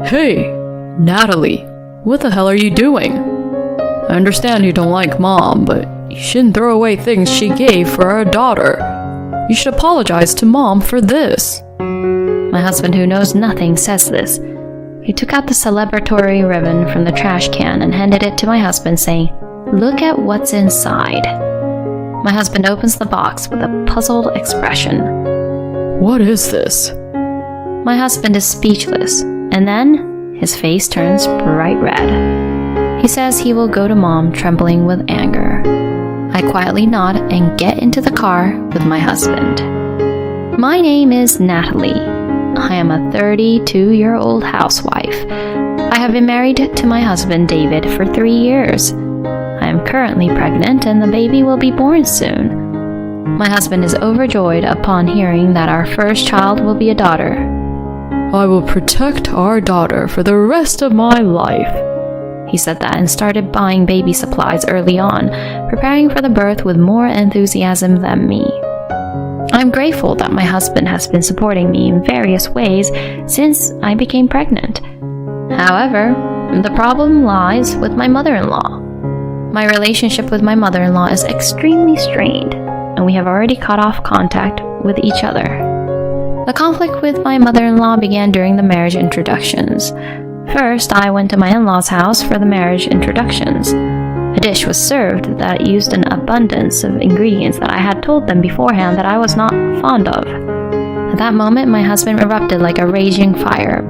Hey, Natalie, what the hell are you doing? I understand you don't like Mom, but you shouldn't throw away things she gave for our daughter. You should apologize to Mom for this. My husband, who knows nothing, says this. He took out the celebratory ribbon from the trash can and handed it to my husband, saying, "Look at what's inside." My husband opens the box with a puzzled expression. What is this? My husband is speechless, and then his face turns bright red. He says he will go to Mom, trembling with anger. I quietly nod and get into the car with my husband. My name is Natalie. I am a 32-year-old housewife. I have been married to my husband David for 3 years. I am currently pregnant and the baby will be born soon. My husband is overjoyed upon hearing that our first child will be a daughter. I will protect our daughter for the rest of my life. He said that and started buying baby supplies early on, preparing for the birth with more enthusiasm than me. I'm grateful that my husband has been supporting me in various ways since I became pregnant. However, the problem lies with my mother-in-law. My relationship with my mother-in-law is extremely strained, and we have already cut off contact with each other. The conflict with my mother-in-law began during the marriage introductions. First, I went to my in-laws' house for the marriage introductions. A dish was served that used an abundance of ingredients that I had told them beforehand that I was not fond of. At that moment, my husband erupted like a raging fire,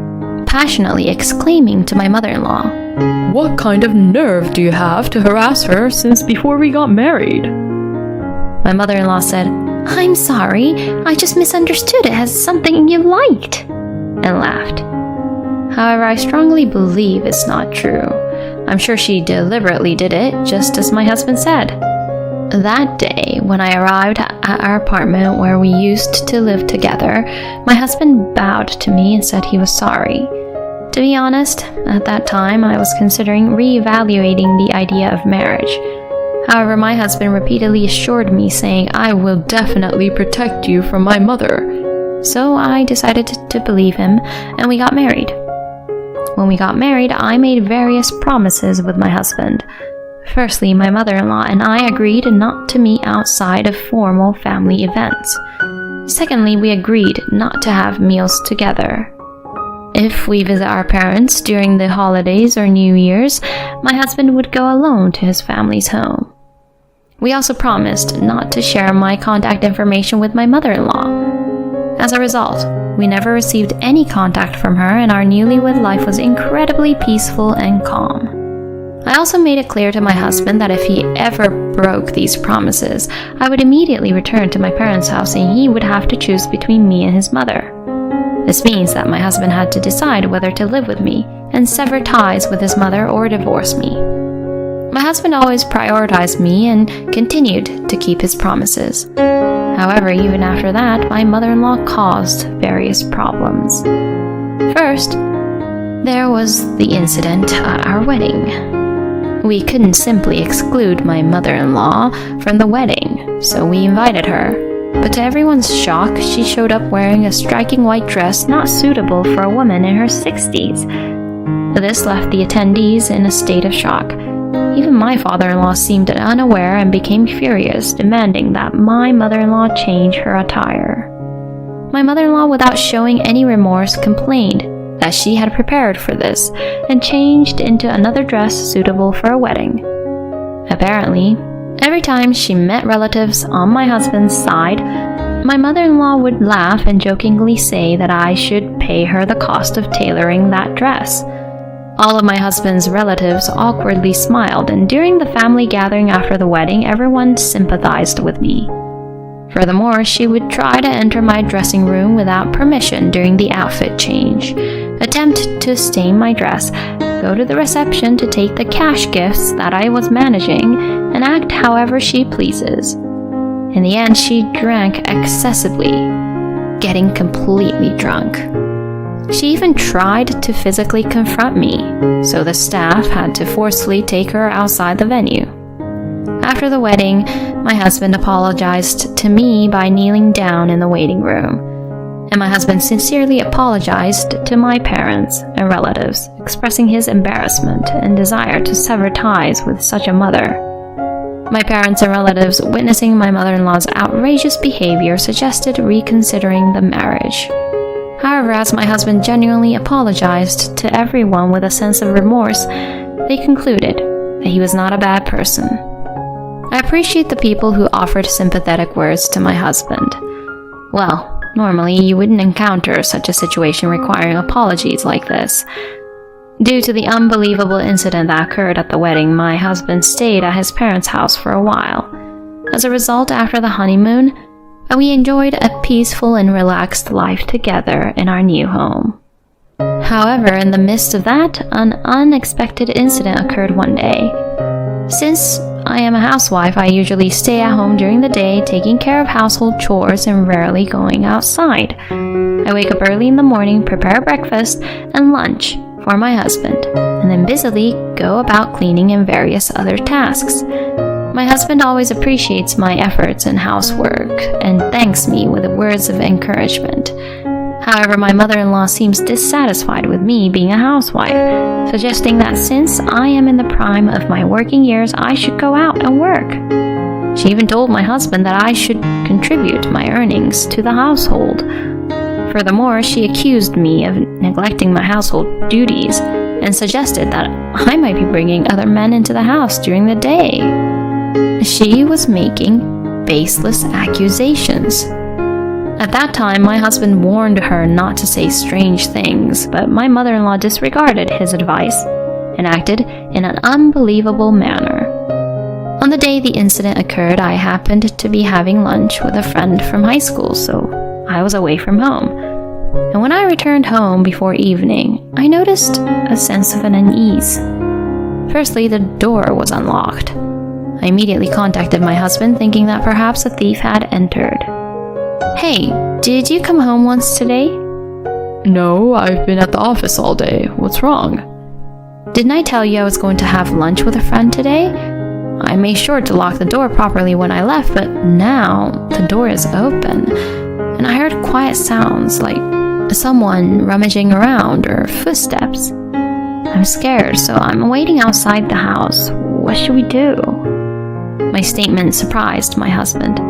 passionately exclaiming to my mother-in-law, "What kind of nerve do you have to harass her since before we got married?" My mother-in-law said, "I'm sorry, I just misunderstood it as something you liked," and laughed. However, I strongly believe it's not true. I'm sure she deliberately did it, just as my husband said. That day, when I arrived at our apartment where we used to live together, my husband bowed to me and said he was sorry. To be honest, at that time I was considering re-evaluating the idea of marriage. However, my husband repeatedly assured me, saying, "I will definitely protect you from my mother." So I decided to believe him, and we got married. When we got married, I made various promises with my husband. Firstly, my mother-in-law and I agreed not to meet outside of formal family events. Secondly, we agreed not to have meals together. If we visit our parents during the holidays or New Year's, my husband would go alone to his family's home. We also promised not to share my contact information with my mother-in-law. As a result, we never received any contact from her, and our newlywed life was incredibly peaceful and calm. I also made it clear to my husband that if he ever broke these promises, I would immediately return to my parents' house and he would have to choose between me and his mother. This means that my husband had to decide whether to live with me and sever ties with his mother or divorce me. My husband always prioritized me and continued to keep his promises. However, even after that, my mother-in-law caused various problems. First, there was the incident at our wedding. We couldn't simply exclude my mother-in-law from the wedding, so we invited her. But to everyone's shock, she showed up wearing a striking white dress not suitable for a woman in her 60s. This left the attendees in a state of shock. Even my father-in-law seemed unaware and became furious, demanding that my mother-in-law change her attire. My mother-in-law, without showing any remorse, complained that she had prepared for this and changed into another dress suitable for a wedding. Apparently, every time she met relatives on my husband's side, my mother-in-law would laugh and jokingly say that I should pay her the cost of tailoring that dress. All of my husband's relatives awkwardly smiled, and during the family gathering after the wedding, everyone sympathized with me. Furthermore, she would try to enter my dressing room without permission during the outfit change, attempt to stain my dress, go to the reception to take the cash gifts that I was managing, and act however she pleases. In the end, she drank excessively, getting completely drunk. She even tried to physically confront me, so the staff had to forcefully take her outside the venue. After the wedding, my husband apologized to me by kneeling down in the waiting room. and my husband sincerely apologized to my parents and relatives, expressing his embarrassment and desire to sever ties with such a mother. My parents and relatives, witnessing my mother-in-law's outrageous behavior, suggested reconsidering the marriage. However, as my husband genuinely apologized to everyone with a sense of remorse, they concluded that he was not a bad person. I appreciate the people who offered sympathetic words to my husband. Well, normally you wouldn't encounter such a situation requiring apologies like this. Due to the unbelievable incident that occurred at the wedding, my husband stayed at his parents' house for a while. As a result, after the honeymoon, we enjoyed a peaceful and relaxed life together in our new home. However, in the midst of that, an unexpected incident occurred one day. Since I am a housewife, I usually stay at home during the day, taking care of household chores and rarely going outside. I wake up early in the morning, prepare breakfast and lunch for my husband, and then busily go about cleaning and various other tasks. My husband always appreciates my efforts in housework and thanks me with words of encouragement. However, my mother-in-law seems dissatisfied with me being a housewife, suggesting that since I am in the prime of my working years, I should go out and work. She even told my husband that I should contribute my earnings to the household. Furthermore, she accused me of neglecting my household duties and suggested that I might be bringing other men into the house during the day. She was making baseless accusations. At that time, my husband warned her not to say strange things, but my mother-in-law disregarded his advice and acted in an unbelievable manner. On the day the incident occurred, I happened to be having lunch with a friend from high school, so I was away from home. And when I returned home before evening, I noticed a sense of an unease. Firstly, the door was unlocked. I immediately contacted my husband, thinking that perhaps a thief had entered. "Hey, did you come home once today?" No, I've been at the office all day. What's wrong? "Didn't I tell you I was going to have lunch with a friend today? I made sure to lock the door properly when I left, but now the door is open, and I heard quiet sounds like someone rummaging around or footsteps. I'm scared, so I'm waiting outside the house. What should we do?" My statement surprised my husband.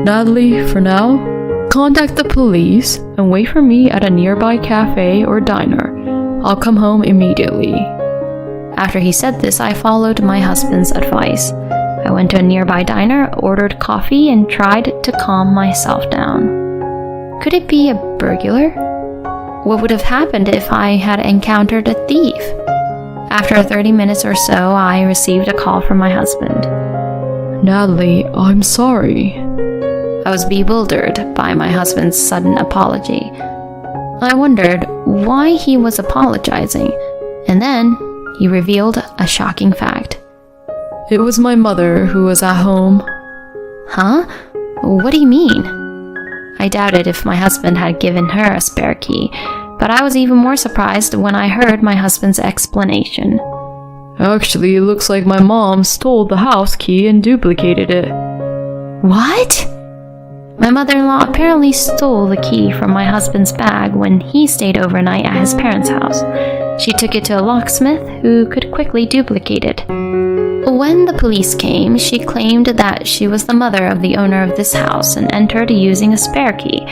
Natalie, for now, contact the police and wait for me at a nearby cafe or diner. I'll come home immediately. After he said this, I followed my husband's advice. I went to a nearby diner, ordered coffee, and tried to calm myself down. Could it be a burglar? What would have happened if I had encountered a thief? After 30 minutes or so, I received a call from my husband. Natalie, I'm sorry. I was bewildered by my husband's sudden apology. I wondered why he was apologizing, and then he revealed a shocking fact. It was my mother who was at home. Huh? What do you mean? I doubted if my husband had given her a spare key, but I was even more surprised when I heard my husband's explanation. Actually, it looks like my mom stole the house key and duplicated it. What? My mother-in-law apparently stole the key from my husband's bag when he stayed overnight at his parents' house. She took it to a locksmith who could quickly duplicate it. When the police came, she claimed that she was the mother of the owner of this house and entered using a spare key.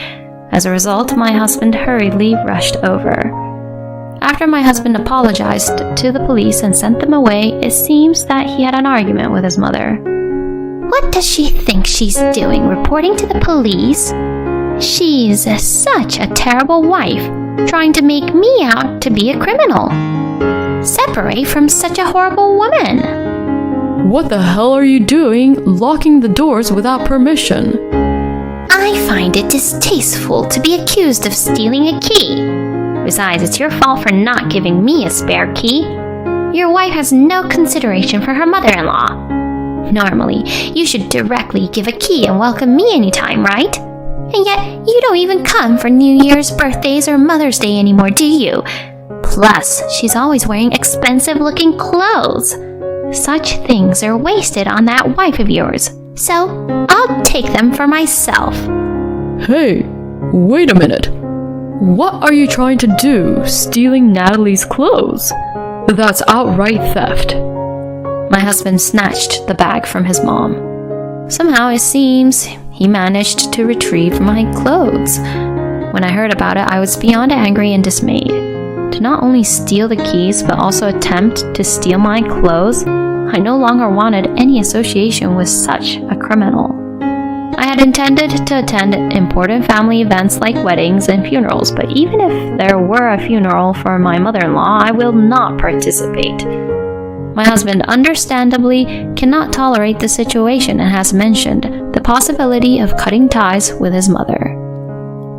As a result, my husband hurriedly rushed over. After my husband apologized to the police and sent them away, it seems that he had an argument with his mother. What does she think she's doing, reporting to the police? She's such a terrible wife, trying to make me out to be a criminal. Separate from such a horrible woman. What the hell are you doing, locking the doors without permission? I find it distasteful to be accused of stealing a key. Besides, it's your fault for not giving me a spare key. Your wife has no consideration for her mother-in-law. Normally, you should directly give a key and welcome me anytime, right? And yet, you don't even come for New Year's, birthdays, or Mother's Day anymore, do you? Plus, she's always wearing expensive-looking clothes. Such things are wasted on that wife of yours, so I'll take them for myself. Hey, Wait a minute. What are you trying to do, stealing Natalie's clothes? That's outright theft. My husband snatched the bag from his mom. Somehow it seems he managed to retrieve my clothes. When I heard about it, I was beyond angry and dismayed. To not only steal the keys, but also attempt to steal my clothes, I no longer wanted any association with such a criminal. I had intended to attend important family events like weddings and funerals, but even if there were a funeral for my mother-in-law, I will not participate. My husband understandably cannot tolerate the situation and has mentioned the possibility of cutting ties with his mother.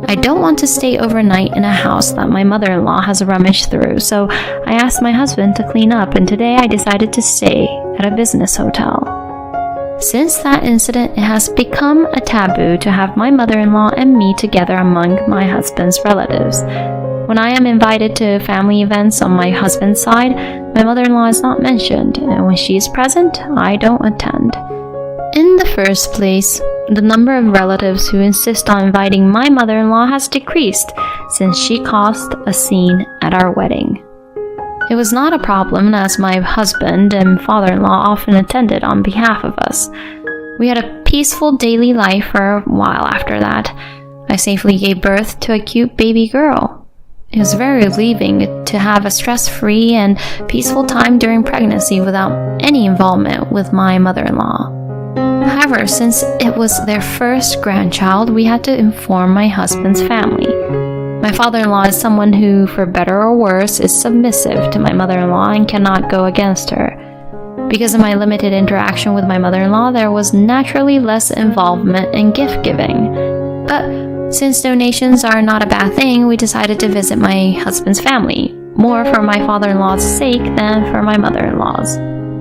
I don't want to stay overnight in a house that my mother-in-law has rummaged through, so I asked my husband to clean up, and today I decided to stay at a business hotel. Since that incident, it has become a taboo to have my mother-in-law and me together among my husband's relatives. When I am invited to family events on my husband's side, my mother-in-law is not mentioned, and when she is present, I don't attend. In the first place, the number of relatives who insist on inviting my mother-in-law has decreased since she caused a scene at our wedding. It was not a problem, as my husband and father-in-law often attended on behalf of us. We had a peaceful daily life for a while after that. I safely gave birth to a cute baby girl. It was very relieving to have a stress-free and peaceful time during pregnancy without any involvement with my mother-in-law. However, since it was their first grandchild, we had to inform my husband's family. My father-in-law is someone who, for better or worse, is submissive to my mother-in-law and cannot go against her. Because of my limited interaction with my mother-in-law, there was naturally less involvement in gift-giving. But since donations are not a bad thing, we decided to visit my husband's family, more for my father-in-law's sake than for my mother-in-law's.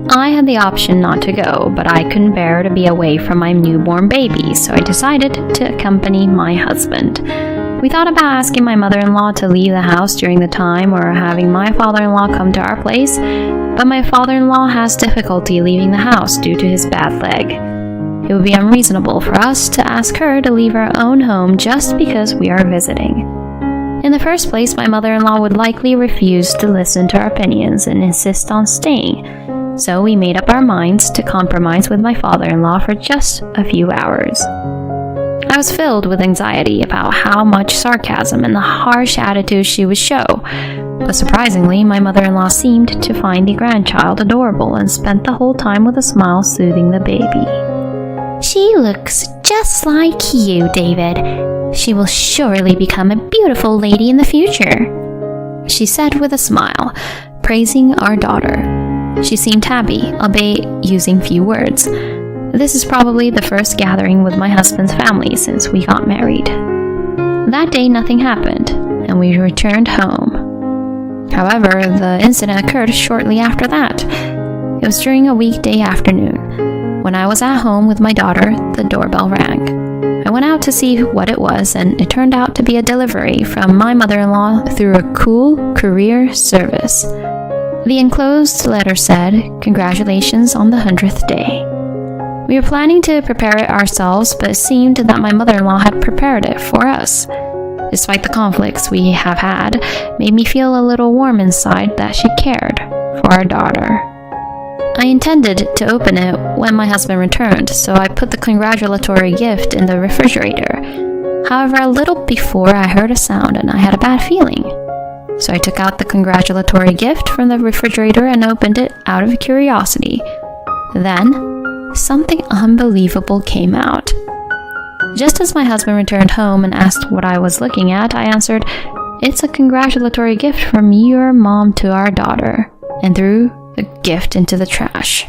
I had the option not to go, but I couldn't bear to be away from my newborn baby, so I decided to accompany my husband. We thought about asking my mother-in-law to leave the house during the time or having my father-in-law come to our place, but my father-in-law has difficulty leaving the house due to his bad leg. It would be unreasonable for us to ask her to leave her own home just because we are visiting. In the first place, my mother-in-law would likely refuse to listen to our opinions and insist on staying, so we made up our minds to compromise with my father-in-law for just a few hours. I was filled with anxiety about how much sarcasm and the harsh attitude she would show, but surprisingly, my mother-in-law seemed to find the grandchild adorable and spent the whole time with a smile soothing the baby. "She looks just like you, David. She will surely become a beautiful lady in the future," she said with a smile, praising our daughter. She seemed happy, albeit using few words. This is probably the first gathering with my husband's family since we got married. That day nothing happened, and we returned home. However, the incident occurred shortly after that. It was during a weekday afternoon. When I was at home with my daughter, the doorbell rang. I went out to see what it was, and it turned out to be a delivery from my mother-in-law through a cool courier service. The enclosed letter said, "Congratulations on the 100th day." We were planning to prepare it ourselves, but it seemed that my mother-in-law had prepared it for us. Despite the conflicts we have had, it made me feel a little warm inside that she cared for our daughter. I intended to open it when my husband returned, so I put the congratulatory gift in the refrigerator. However, a little before I heard a sound and I had a bad feeling. So I took out the congratulatory gift from the refrigerator and opened it out of curiosity. Then, something unbelievable came out. Just as my husband returned home and asked what I was looking at, I answered, "It's a congratulatory gift from your mom to our daughter," and threw the gift into the trash.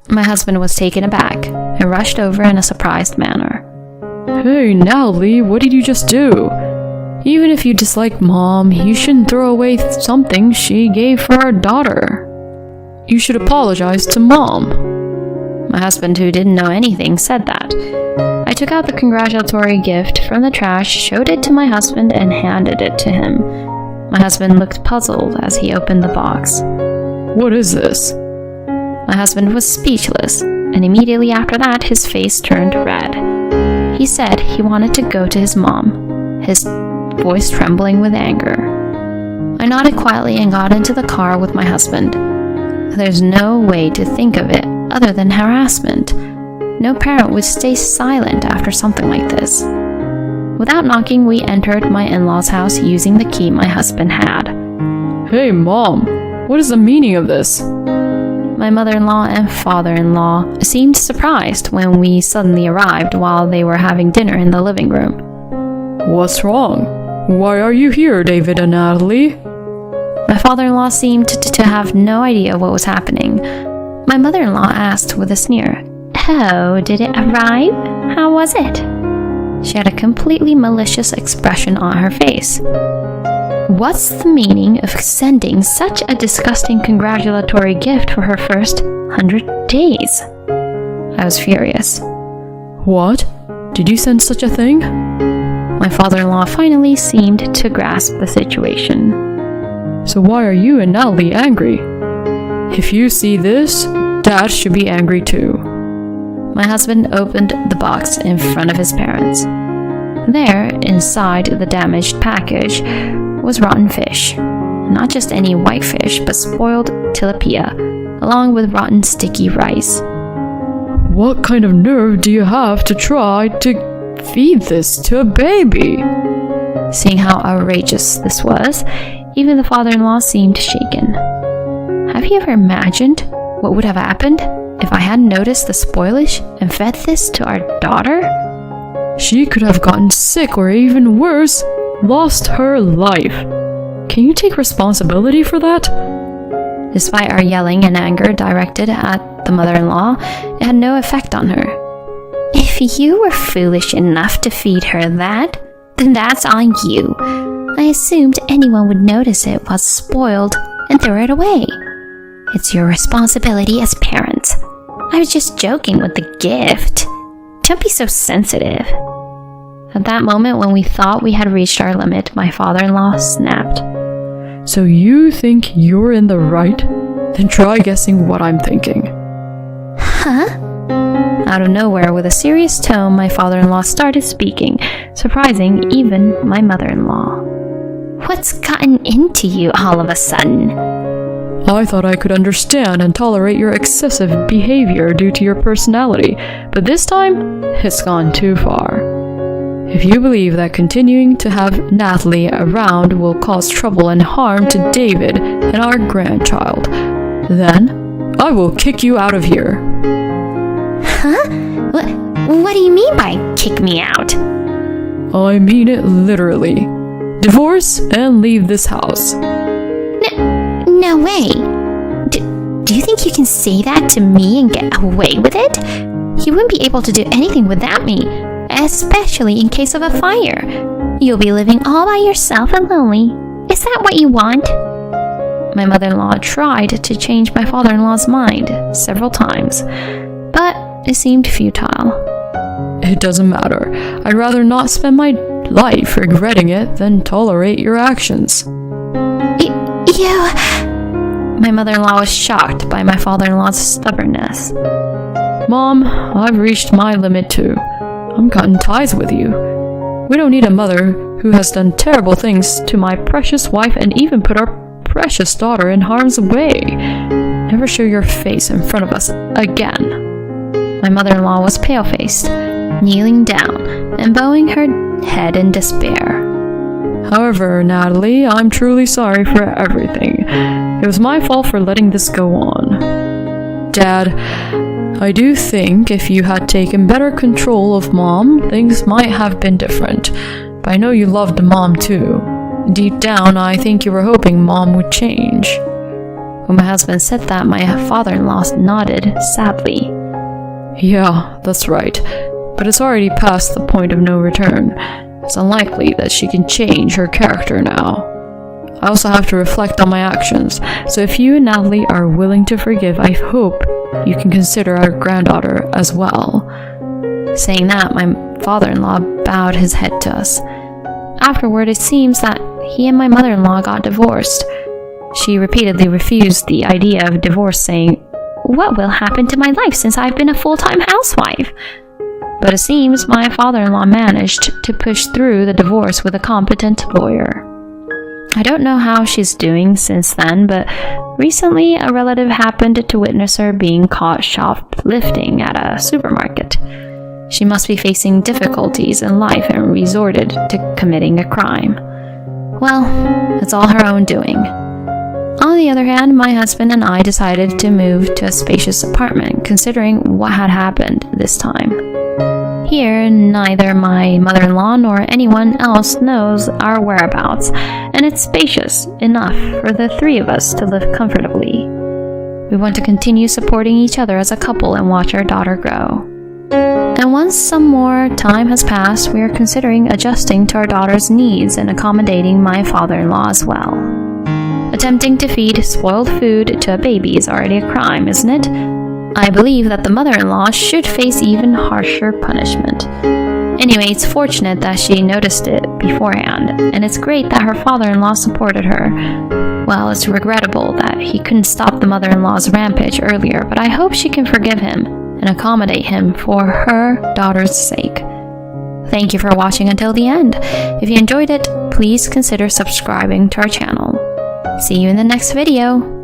My husband was taken aback and rushed over in a surprised manner. Hey, Natalie, what did you just do? Even if you dislike Mom, you shouldn't throw away something she gave for our daughter. You should apologize to Mom. My husband, who didn't know anything, said that. I took out the congratulatory gift from the trash, showed it to my husband, and handed it to him. My husband looked puzzled as he opened the box. What is this? My husband was speechless, and immediately after that, his face turned red. He said he wanted to go to his mom. his voice trembling with anger. I nodded quietly and got into the car with my husband. There's no way to think of it other than harassment. No parent would stay silent after something like this. Without knocking, we entered my in-laws' house using the key my husband had. Hey, Mom, what is the meaning of this? My mother-in-law and father-in-law seemed surprised when we suddenly arrived while they were having dinner in the living room. What's wrong? Why are you here, David and Natalie? My father-in-law seemed to have no idea what was happening. My mother-in-law asked with a sneer, "Oh, did it arrive? How was it?" She had a completely malicious expression on her face. What's the meaning of sending such a disgusting congratulatory gift for her first 100 days? I was furious. What? Did you send such a thing? My father-in-law finally seemed to grasp the situation. So why are you and Natalie angry? If you see this, Dad should be angry too. My husband opened the box in front of his parents. There, inside the damaged package, was rotten fish. Not just any white fish, but spoiled tilapia, along with rotten sticky rice. What kind of nerve do you have to try to feed this to a baby? Seeing how outrageous this was, even the father-in-law seemed shaken. Have you ever imagined what would have happened if I hadn't noticed the spoilage and fed this to our daughter? She could have gotten sick or even worse, lost her life. Can you take responsibility for that? Despite our yelling and anger directed at the mother-in-law, it had no effect on her. If you were foolish enough to feed her that, then that's on you. I assumed anyone would notice it was spoiled and throw it away. It's your responsibility as parents. I was just joking with the gift. Don't be so sensitive. At that moment, when we thought we had reached our limit, my father-in-law snapped. So you think you're in the right? Then try guessing what I'm thinking. Huh? Out of nowhere, with a serious tone, my father-in-law started speaking, surprising even my mother-in-law. What's gotten into you all of a sudden? I thought I could understand and tolerate your excessive behavior due to your personality, but this time, it's gone too far. If you believe that continuing to have Natalie around will cause trouble and harm to David and our grandchild, then I will kick you out of here. Huh? What do you mean by kick me out? I mean it literally. Divorce and leave this house. No way. Do you think you can say that to me and get away with it? You wouldn't be able to do anything without me, especially in case of a fire. You'll be living all by yourself and lonely. Is that what you want? My mother-in-law tried to change my father-in-law's mind several times, but it seemed futile. It doesn't matter. I'd rather not spend my life regretting it than tolerate your actions. You... My mother-in-law was shocked by my father-in-law's stubbornness. Mom, I've reached my limit too. I'm cutting ties with you. We don't need a mother who has done terrible things to my precious wife and even put our precious daughter in harm's way. Never show your face in front of us again. My mother-in-law was pale-faced, kneeling down and bowing her head in despair. However, Natalie, I'm truly sorry for everything. It was my fault for letting this go on. Dad, I do think if you had taken better control of Mom, things might have been different. But I know you loved Mom too. Deep down, I think you were hoping Mom would change. When my husband said that, my father-in-law nodded sadly. Yeah, that's right. But it's already past the point of no return. It's unlikely that she can change her character now. I also have to reflect on my actions, so if you and Natalie are willing to forgive, I hope you can consider our granddaughter as well. Saying that, my father-in-law bowed his head to us. Afterward, it seems that he and my mother-in-law got divorced. She repeatedly refused the idea of divorce, saying, "What will happen to my life since I've been a full-time housewife?" but it seems my father-in-law managed to push through the divorce with a competent lawyer. I don't know how she's doing since then, but recently a relative happened to witness her being caught shoplifting at a supermarket. She must be facing difficulties in life and resorted to committing a crime. Well, it's all her own doing. On the other hand, my husband and I decided to move to a spacious apartment, considering what had happened this time. Here, neither my mother-in-law nor anyone else knows our whereabouts, and it's spacious enough for the three of us to live comfortably. We want to continue supporting each other as a couple and watch our daughter grow. And once some more time has passed, we are considering adjusting to our daughter's needs and accommodating my father-in-law as well. Attempting to feed spoiled food to a baby is already a crime, isn't it? I believe that the mother-in-law should face even harsher punishment. Anyway, it's fortunate that she noticed it beforehand, and it's great that her father-in-law supported her. Well, it's regrettable that he couldn't stop the mother-in-law's rampage earlier, but I hope she can forgive him and accommodate him for her daughter's sake. Thank you for watching until the end. If you enjoyed it, please consider subscribing to our channel. See you in the next video.